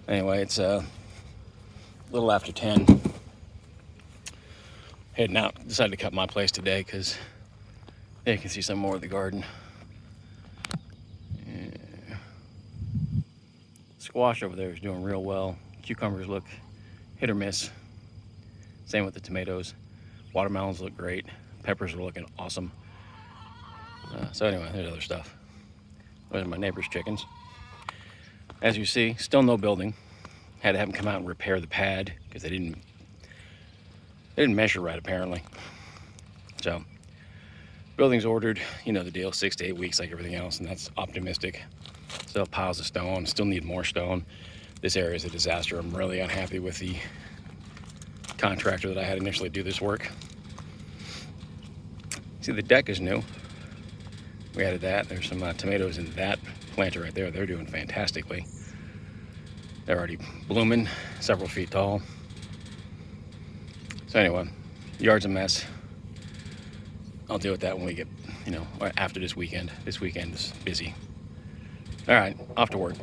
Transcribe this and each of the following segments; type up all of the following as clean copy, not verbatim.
Anyway, it's a little after 10. Heading out. Decided to cut my place today because you can see some more of the garden. Yeah. Squash over there is doing real well. Cucumbers look hit or miss. Same with the tomatoes. Watermelons look great. Peppers are looking awesome. So anyway, there's other stuff. Those are my neighbor's chickens. As you see, still no building. Had to have them come out and repair the pad because they didn't measure right apparently. So building's ordered, you know the deal, 6 to 8 weeks like everything else, and that's optimistic. Still piles of stone, still need more stone. This area is a disaster. I'm really unhappy with the contractor that I had initially do this work. See, the deck is new. We added that. There's some tomatoes in that planter right there. They're doing fantastically. They're already blooming, several feet tall. So anyway, yard's a mess. I'll deal with that when we get, after this weekend. This weekend is busy. All right, off to work.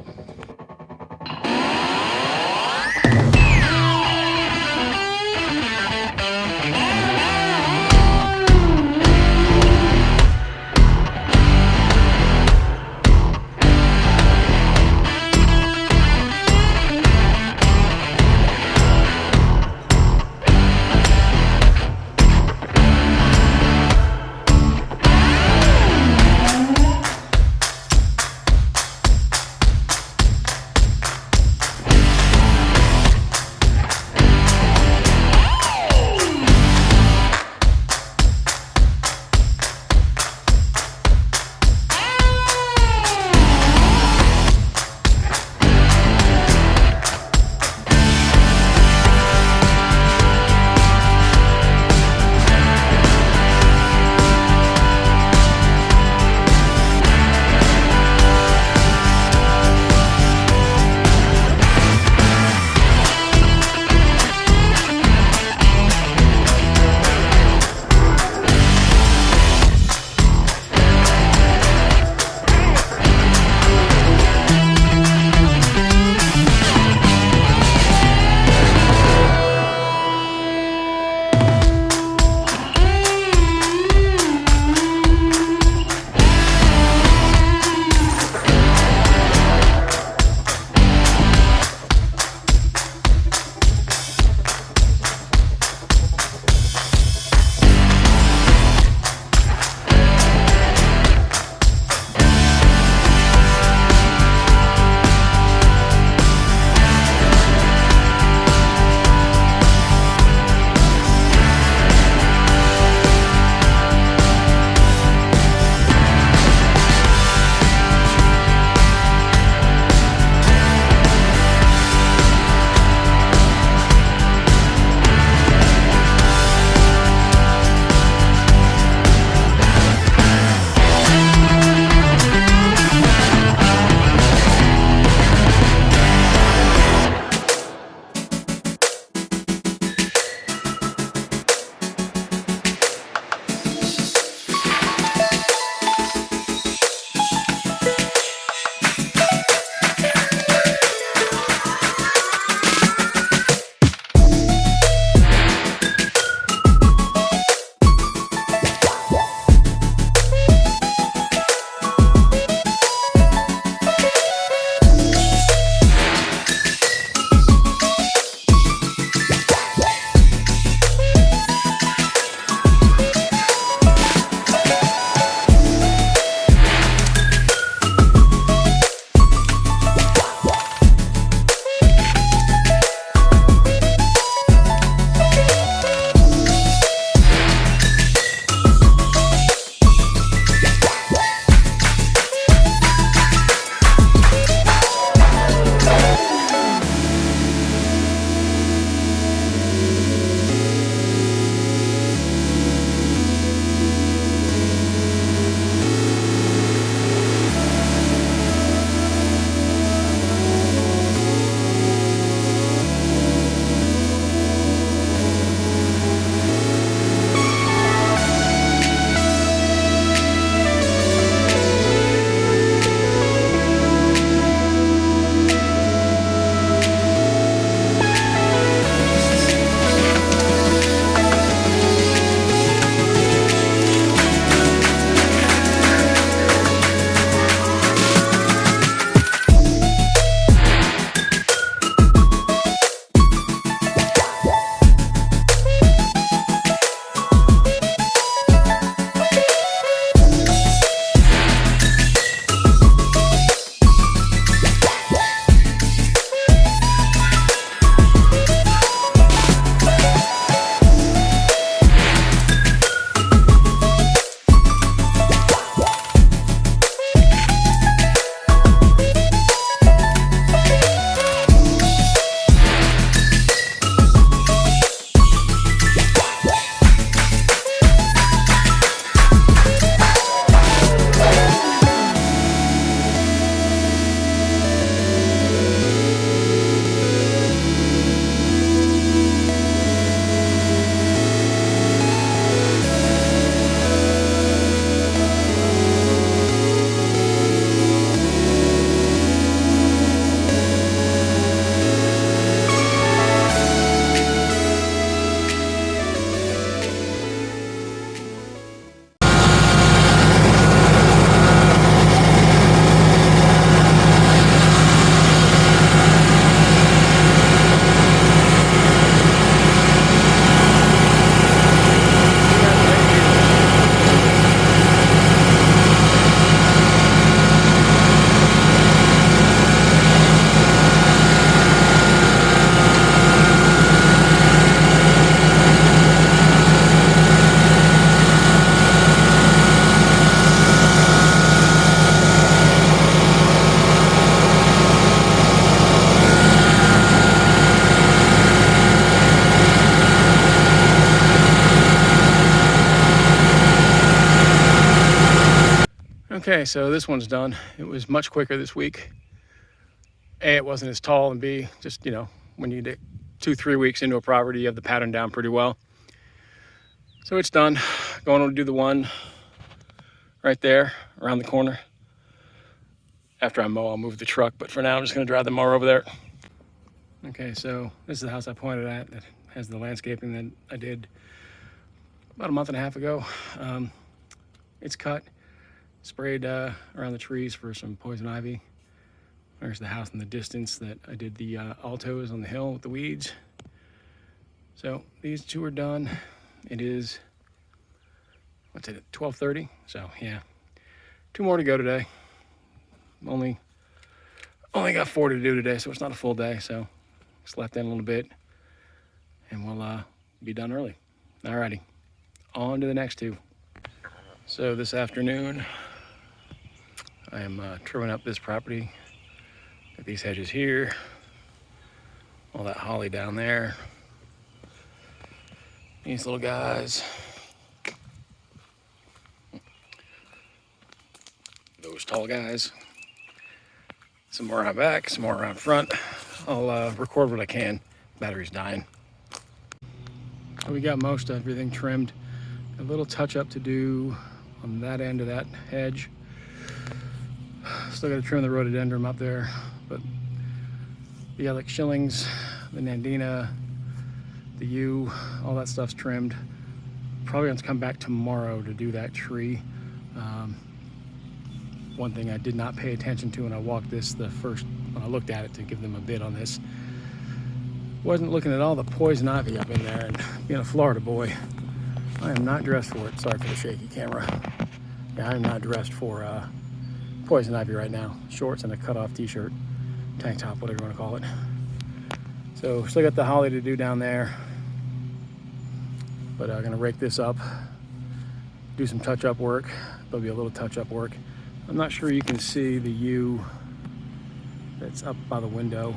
Okay, so this one's done. It was much quicker this week. A, it wasn't as tall, and B, just, you know, when you get 2-3 weeks into a property, you have the pattern down pretty well. So it's done. Going to do the one right there around the corner. After I mow, I'll move the truck, but for now I'm just going to drive the mower over there. Okay, so this is the house I pointed at that has the landscaping that I did about a month and a half ago. It's cut, sprayed around the trees for some poison ivy. There's the house in the distance that I did the Altoz on the hill with the weeds. So these two are done. It is, what's it, 12:30? So yeah, 2 more to go today. Only got 4 to do today, so it's not a full day. So slept in a little bit, and we'll be done early. Alrighty, on to the next 2. So this afternoon, I am trimming up this property. Got these hedges here, all that holly down there, these little guys, those tall guys, some more around back, some more around front. I'll record what I can. Battery's dying. So we got most everything trimmed. A little touch up to do on that end of that hedge. Still got to trim the rhododendron up there, but the Alex shillings, the nandina, the yew, all that stuff's trimmed. Probably going to come back tomorrow to do that tree. One thing I did not pay attention to when I walked this when I looked at it to give them a bid on this, wasn't looking at all the poison ivy up in there. And being a Florida boy, I am not dressed for it. Sorry for the shaky camera. Yeah, I'm not dressed for poison ivy right now. Shorts and a cut-off t-shirt, tank top, whatever you want to call it. So still got the holly to do down there, but I'm gonna rake this up, do some touch-up work. There'll be a little touch-up work. I'm not sure you can see the yew that's up by the window.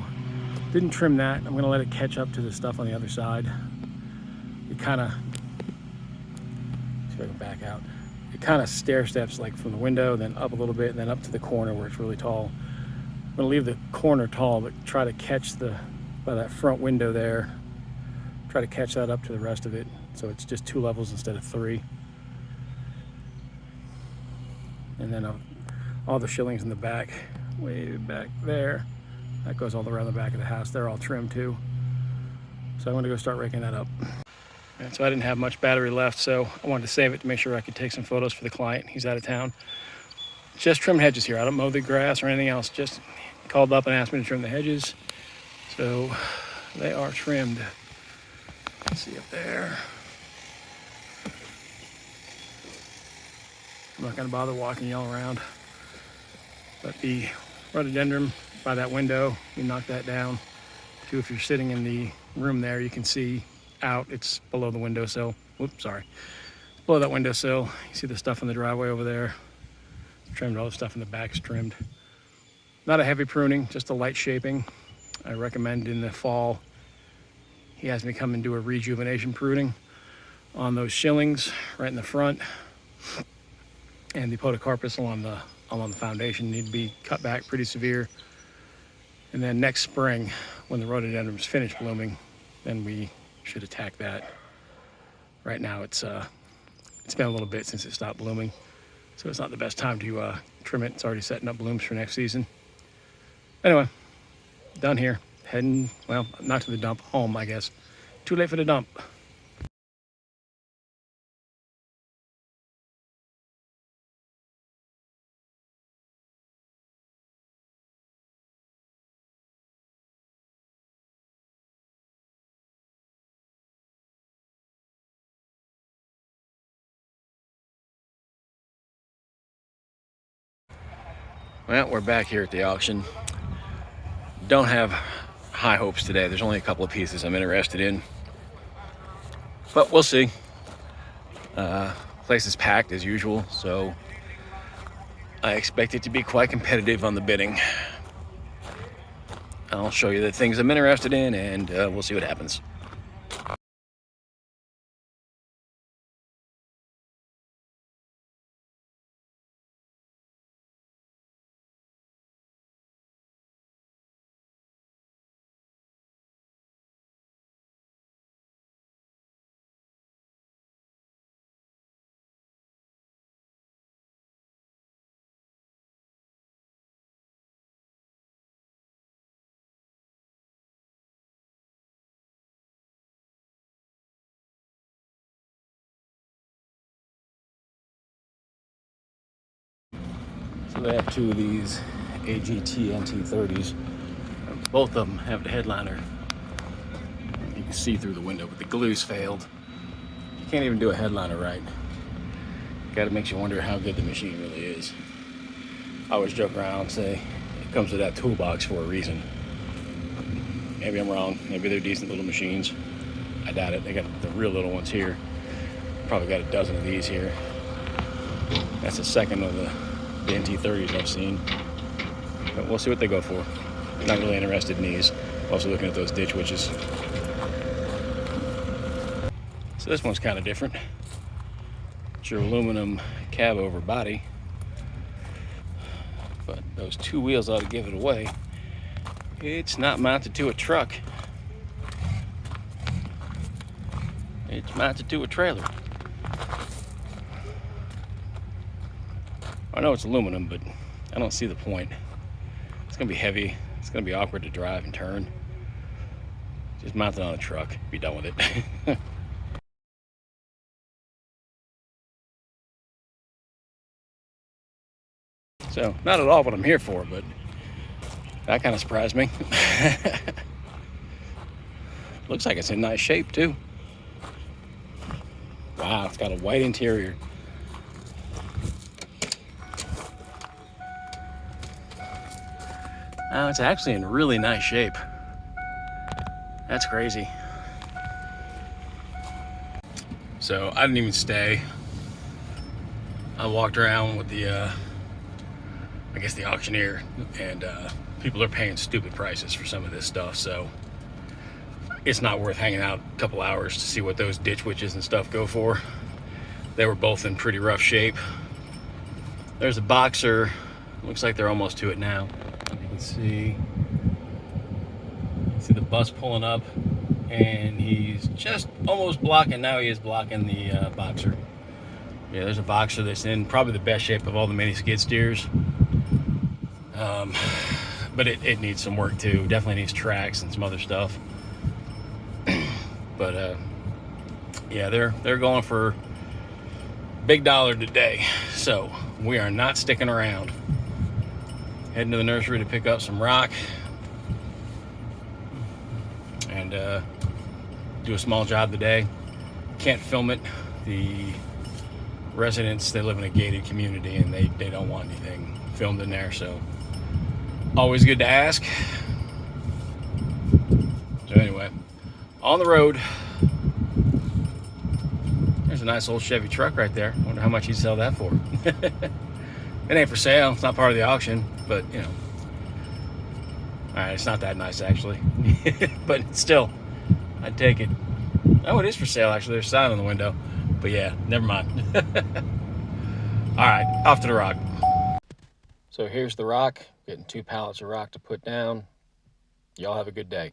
Didn't trim that. I'm gonna let it catch up to the stuff on the other side. It kind of, see if I can back out. It kind of stair steps like from the window, then up a little bit, and then up to the corner where it's really tall. I'm gonna leave the corner tall, but try to catch by that front window there, try to catch that up to the rest of it. So it's just 2 levels instead of 3. And then all the shillings in the back, way back there, that goes all around the back of the house. They're all trimmed too. So I'm gonna go start raking that up. And so I didn't have much battery left, so I wanted to save it to make sure I could take some photos for the client. He's out of town. Just trim hedges here. I don't mow the grass or anything else. Just called up and asked me to trim the hedges. So they are trimmed. Let's see up there. I'm not gonna bother walking y'all around. But the rhododendron by that window, you knock that down. Too, if you're sitting in the room there, you can see out. It's below the windowsill. Whoops, sorry. Below that windowsill, you see the stuff in the driveway over there. Trimmed. All the stuff in the back is trimmed. Not a heavy pruning, just a light shaping. I recommend in the fall, he has me come and do a rejuvenation pruning on those shillings right in the front. And the podocarpus along the foundation need to be cut back pretty severe. And then next spring, when the rhododendron's finished blooming, then we should attack that. Right now it's been a little bit since it stopped blooming, so it's not the best time to trim it. It's already setting up blooms for next season. Anyway, done here. Heading, well, not to the dump, home, I guess. Too late for the dump. Well, we're back here at the auction. Don't have high hopes today. There's only a couple of pieces I'm interested in, but we'll see. Place is packed as usual, so I expect it to be quite competitive on the bidding. I'll show you the things I'm interested in, and we'll see what happens. They have two of these AGT NT30s. Both of them have the headliner. You can see through the window, but the glue's failed. You can't even do a headliner right. Kind of makes you wonder how good the machine really is. I always joke around and say it comes with that toolbox for a reason. Maybe I'm wrong. Maybe they're decent little machines. I doubt it. They got the real little ones here. Probably got a dozen of these here. That's the second of the NT30s I've seen. But we'll see what they go for. Not really interested in these. Also looking at those ditch witches. So this one's kind of different. It's your aluminum cab over body. But those two wheels ought to give it away. It's not mounted to a truck. It's mounted to a trailer. I know it's aluminum, but I don't see the point. It's gonna be heavy. It's gonna be awkward to drive and turn. Just mount it on a truck. Be done with it. So, not at all what I'm here for, but that kind of surprised me. Looks like it's in nice shape too. Wow, it's got a white interior. Oh, it's actually in really nice shape. That's crazy. So I didn't even stay. I walked around with the, I guess the auctioneer, and people are paying stupid prices for some of this stuff, so it's not worth hanging out a couple hours to see what those ditch witches and stuff go for. They were both in pretty rough shape. There's a boxer. Looks like they're almost to it now. You can see the bus pulling up, and he's just almost blocking. Now he is blocking the boxer. Yeah, there's a boxer that's in probably the best shape of all the mini skid steers. But it needs some work too. Definitely needs tracks and some other stuff. But yeah, they're going for big dollar today. So we are not sticking around. Heading to the nursery to pick up some rock and do a small job today. Can't film it. The residents, they live in a gated community, and they don't want anything filmed in there, so always good to ask. So anyway, on the road. There's a nice old Chevy truck right there. Wonder how much he'd sell that for. It ain't for sale. It's not part of the auction, but you know. All right, it's not that nice actually, but still, I'd take it. Oh, it is for sale actually. There's a sign on the window, but yeah, never mind. All right, off to the rock. So here's the rock. Getting 2 pallets of rock to put down. Y'all have a good day.